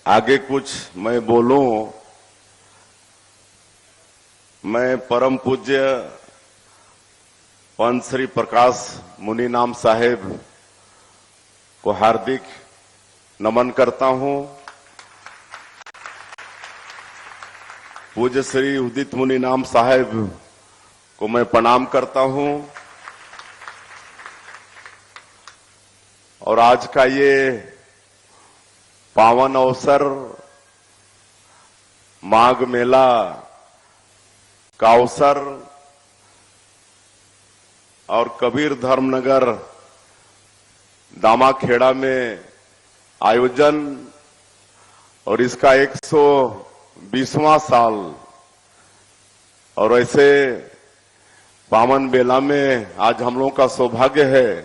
आगे कुछ मैं बोलूं, मैं परम पूज्य पंत श्री प्रकाश मुनि नाम साहेब को हार्दिक नमन करता हूं। पूज्य श्री उदित मुनि नाम साहेब को मैं प्रणाम करता हूं। और आज का ये पावन अवसर माघ मेला का अवसर और कबीर धर्मनगर दामाखेड़ा में आयोजन और इसका 120वां साल, और ऐसे पावन बेला में आज हम लोगों का सौभाग्य है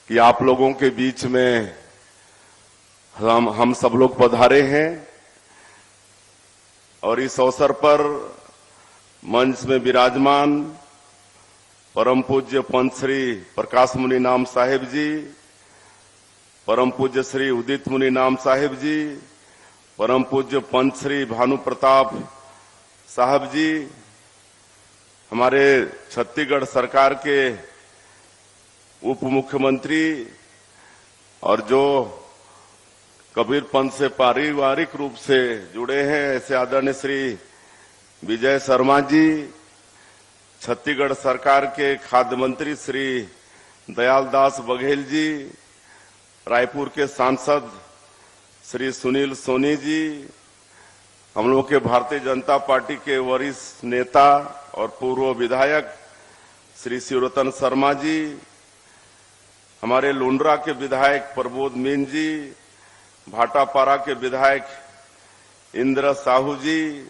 कि आप लोगों के बीच में हम सब लोग पधारे हैं। और इस अवसर पर मंच में विराजमान परम पूज्य पंत श्री प्रकाश मुनि नाम साहेब जी, परम पूज्य श्री उदित मुनि नाम साहेब जी, परम पूज्य पंत श्री भानु प्रताप साहब जी, हमारे छत्तीसगढ़ सरकार के उप मुख्यमंत्री और जो कबीर पंथ से पारिवारिक रूप से जुड़े हैं ऐसे आदरणीय श्री विजय शर्मा जी, छत्तीसगढ़ सरकार के खाद्य मंत्री श्री दयालदास बघेल जी, रायपुर के सांसद श्री सुनील सोनी जी, हम लोग के भारतीय जनता पार्टी के वरिष्ठ नेता और पूर्व विधायक श्री शिवरतन शर्मा जी, हमारे लुंड्रा के विधायक प्रबोध मीन जी, भाटापारा के विधायक इंद्र साहू जी,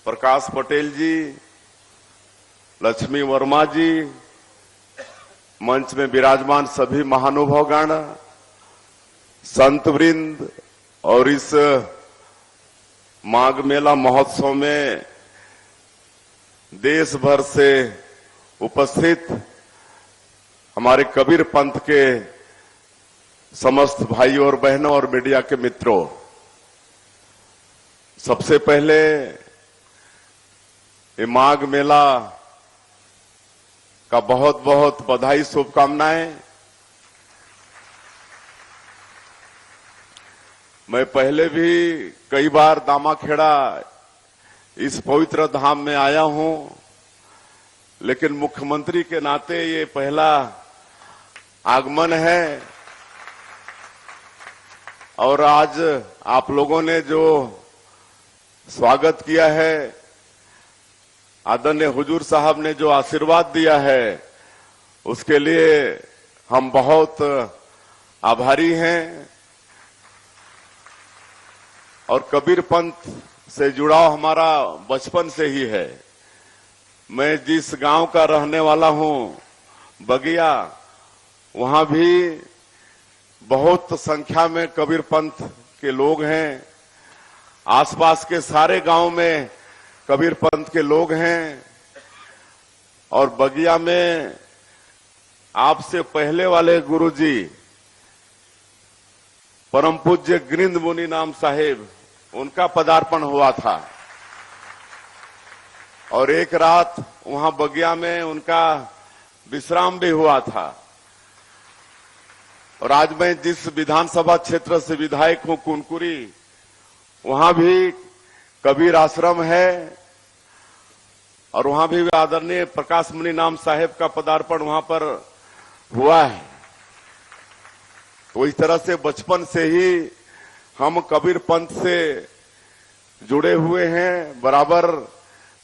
प्रकाश पटेल जी, लक्ष्मी वर्मा जी, मंच में विराजमान सभी महानुभावगण, संत वृंद और इस माघ मेला महोत्सव में देश भर से उपस्थित हमारे कबीर पंथ के समस्त भाइयों और बहनों और मीडिया के मित्रों, सबसे पहले ये माघ मेला का बहुत बहुत बधाई, शुभकामनाएं। मैं पहले भी कई बार दामाखेड़ा इस पवित्र धाम में आया हूं, लेकिन मुख्यमंत्री के नाते ये पहला आगमन है। और आज आप लोगों ने जो स्वागत किया है, आदरणीय हुजूर साहब ने जो आशीर्वाद दिया है, उसके लिए हम बहुत आभारी हैं। और कबीर पंथ से जुड़ाव हमारा बचपन से ही है। मैं जिस गांव का रहने वाला हूं, बगिया, वहां भी बहुत संख्या में कबीर पंथ के लोग हैं। आसपास के सारे गांव में कबीर पंथ के लोग हैं। और बगिया में आपसे पहले वाले गुरुजी परम पूज्य गिरिंद मुनि नाम साहेब, उनका पदार्पण हुआ था और एक रात वहां बगिया में उनका विश्राम भी हुआ था। और आज मैं जिस विधानसभा क्षेत्र से विधायक हूं, कुनकुरी, वहां भी कबीर आश्रम है और वहां भी आदरणीय प्रकाश मुनि नाम साहेब का पदार्पण वहां पर हुआ है। तो इस तरह से बचपन से ही हम कबीर पंथ से जुड़े हुए हैं, बराबर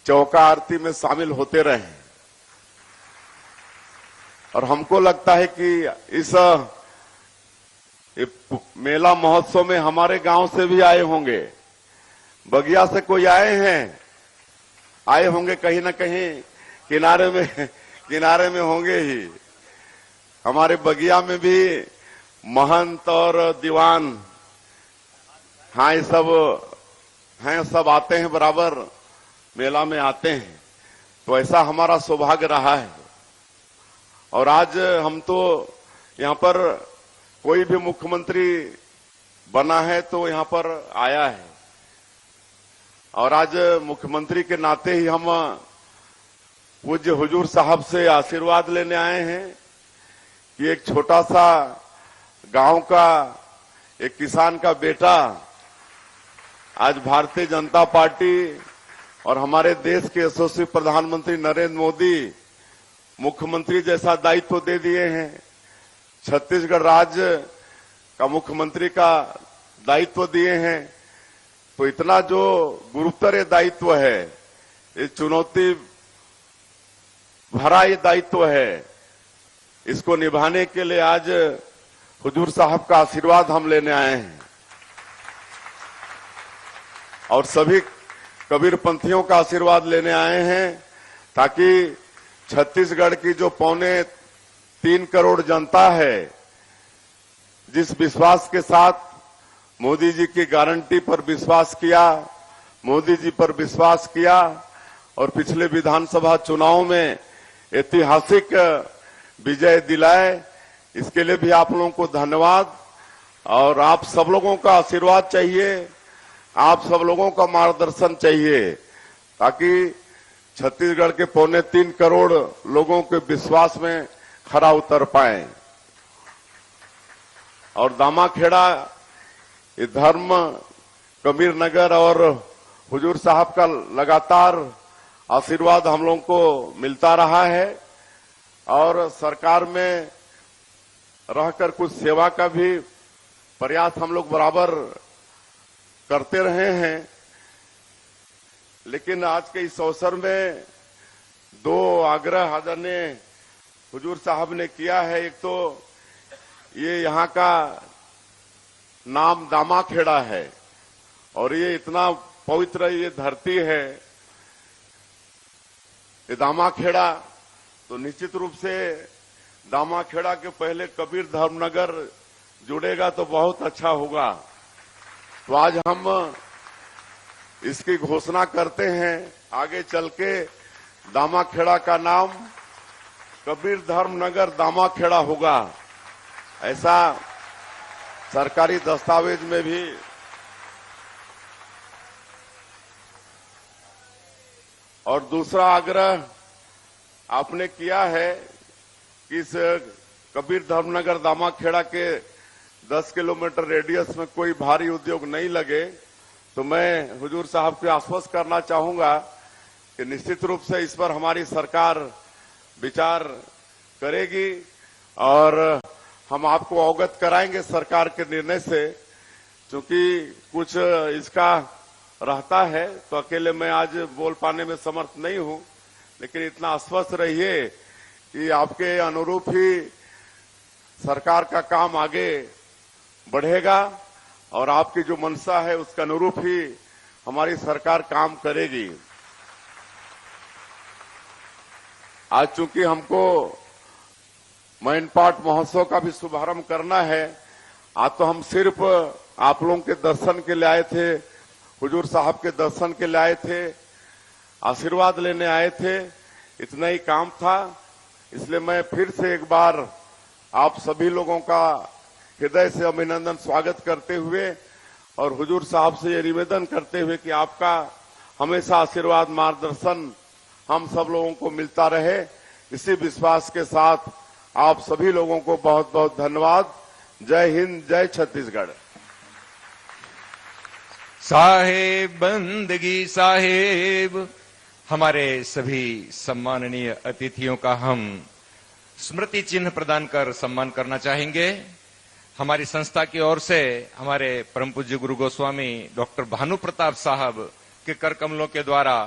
चौका आरती में शामिल होते रहे। और हमको लगता है कि इस मेला महोत्सव में हमारे गांव से भी आए होंगे, बगिया से कोई आए होंगे कहीं ना कहीं, किनारे में होंगे ही। हमारे बगिया में भी महंत और दीवान, हाँ, ये सब हैं, सब आते हैं, बराबर मेला में आते हैं। तो ऐसा हमारा सौभाग्य रहा है। और आज हम तो यहाँ पर कोई भी मुख्यमंत्री बना है तो यहां पर आया है, और आज मुख्यमंत्री के नाते ही हम पूज्य हुजूर साहब से आशीर्वाद लेने आए हैं कि एक छोटा सा गांव का एक किसान का बेटा आज भारतीय जनता पार्टी और हमारे देश के यशस्वी प्रधानमंत्री नरेंद्र मोदी मुख्यमंत्री जैसा दायित्व दे दिए हैं। छत्तीसगढ़ राज्य का मुख्यमंत्री का दायित्व दिए हैं, तो इतना जो गुरुतर दायित्व है, ये चुनौती भरा ये दायित्व है, इसको निभाने के लिए आज हुजूर साहब का आशीर्वाद हम लेने आए हैं और सभी कबीरपंथियों का आशीर्वाद लेने आए हैं, ताकि छत्तीसगढ़ की जो 3.25 करोड़ जनता है, जिस विश्वास के साथ मोदी जी की गारंटी पर विश्वास किया, मोदी जी पर विश्वास किया और पिछले विधानसभा चुनाव में ऐतिहासिक विजय दिलाए, इसके लिए भी आप लोगों को धन्यवाद। और आप सब लोगों का आशीर्वाद चाहिए, आप सब लोगों का मार्गदर्शन चाहिए, ताकि छत्तीसगढ़ के 3.25 करोड़ लोगों के विश्वास में खरा उतर पाए। और दामाखेड़ा ये धर्म कबीर नगर और हुजूर साहब का लगातार आशीर्वाद हम लोगों को मिलता रहा है और सरकार में रहकर कुछ सेवा का भी प्रयास हम लोग बराबर करते रहे हैं। लेकिन आज के इस अवसर में 2 आग्रह आदरणीय हुजूर साहब ने किया है। एक तो ये यहाँ का नाम दामाखेड़ा है और ये इतना पवित्र ये धरती है, ये दामाखेड़ा, तो निश्चित रूप से दामाखेड़ा के पहले कबीर धर्मनगर जुड़ेगा तो बहुत अच्छा होगा। तो आज हम इसकी घोषणा करते हैं, आगे चल के दामाखेड़ा का नाम कबीर धर्मनगर दामाखेड़ा होगा, ऐसा सरकारी दस्तावेज में भी और दूसरा आग्रह आपने किया है कि इस कबीर धर्मनगर दामाखेड़ा के 10 किलोमीटर रेडियस में कोई भारी उद्योग नहीं लगे, तो मैं हुजूर साहब को आश्वस्त करना चाहूंगा कि निश्चित रूप से इस पर हमारी सरकार विचार करेगी और हम आपको अवगत कराएंगे सरकार के निर्णय से। क्योंकि कुछ इसका रहता है तो अकेले मैं आज बोल पाने में समर्थ नहीं हूं, लेकिन इतना आश्वस्त रहिए कि आपके अनुरूप ही सरकार का काम आगे बढ़ेगा और आपकी जो मंशा है उसके अनुरूप ही हमारी सरकार काम करेगी। आज चूंकि हमको मैनपाट महोत्सव का भी शुभारंभ करना है, आज तो हम सिर्फ आप लोगों के दर्शन के लिए आए थे, हुजूर साहब के दर्शन के लिए आए थे, आशीर्वाद लेने आए थे, इतना ही काम था। इसलिए मैं फिर से एक बार आप सभी लोगों का हृदय से अभिनंदन स्वागत करते हुए और हुजूर साहब से ये निवेदन करते हुए कि आपका हमेशा आशीर्वाद मार्गदर्शन हम सब लोगों को मिलता रहे, इसी विश्वास के साथ आप सभी लोगों को बहुत बहुत धन्यवाद। जय हिंद, जय छत्तीसगढ़। साहेब बंदगी साहेब। हमारे सभी सम्माननीय अतिथियों का हम स्मृति चिन्ह प्रदान कर सम्मान करना चाहेंगे। हमारी संस्था की ओर से हमारे परम पूज्य गुरु गोस्वामी डॉक्टर भानु प्रताप साहब के कर कमलों के द्वारा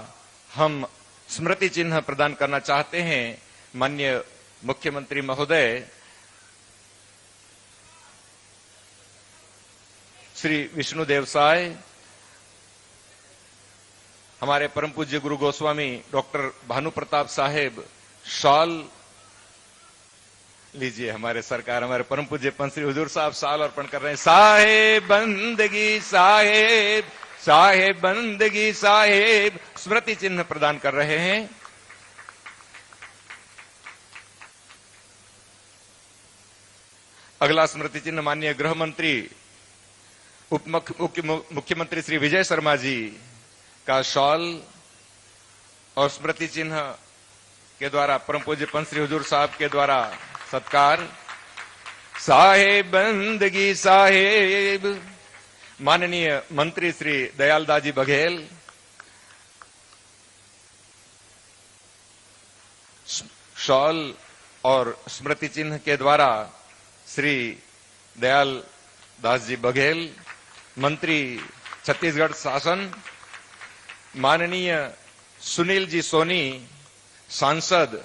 हम स्मृति चिन्ह प्रदान करना चाहते हैं। माननीय मुख्यमंत्री महोदय श्री विष्णुदेव साय, हमारे परम पूज्य गुरु गोस्वामी डॉक्टर भानु प्रताप साहेब शॉल लीजिए। हमारे सरकार, हमारे परम पूज्य पंत श्री हुजूर साहब शॉल अर्पण कर रहे हैं। साहेब बंदगी साहेब, साहेब बंदगी साहेब स्मृति चिन्ह प्रदान कर रहे हैं। अगला स्मृति चिन्ह माननीय गृह मंत्री मुख्यमंत्री श्री विजय शर्मा जी का शॉल और स्मृति चिन्ह के द्वारा परम पूज्य पंच श्री हुजूर साहब के द्वारा सत्कार। साहेब बंदगी साहेब माननीय मंत्री श्री दयाल दाजी बघेल, शॉल और स्मृति चिन्ह के द्वारा श्री दयाल दास जी बघेल, मंत्री छत्तीसगढ़ शासन, माननीय सुनील जी सोनी सांसद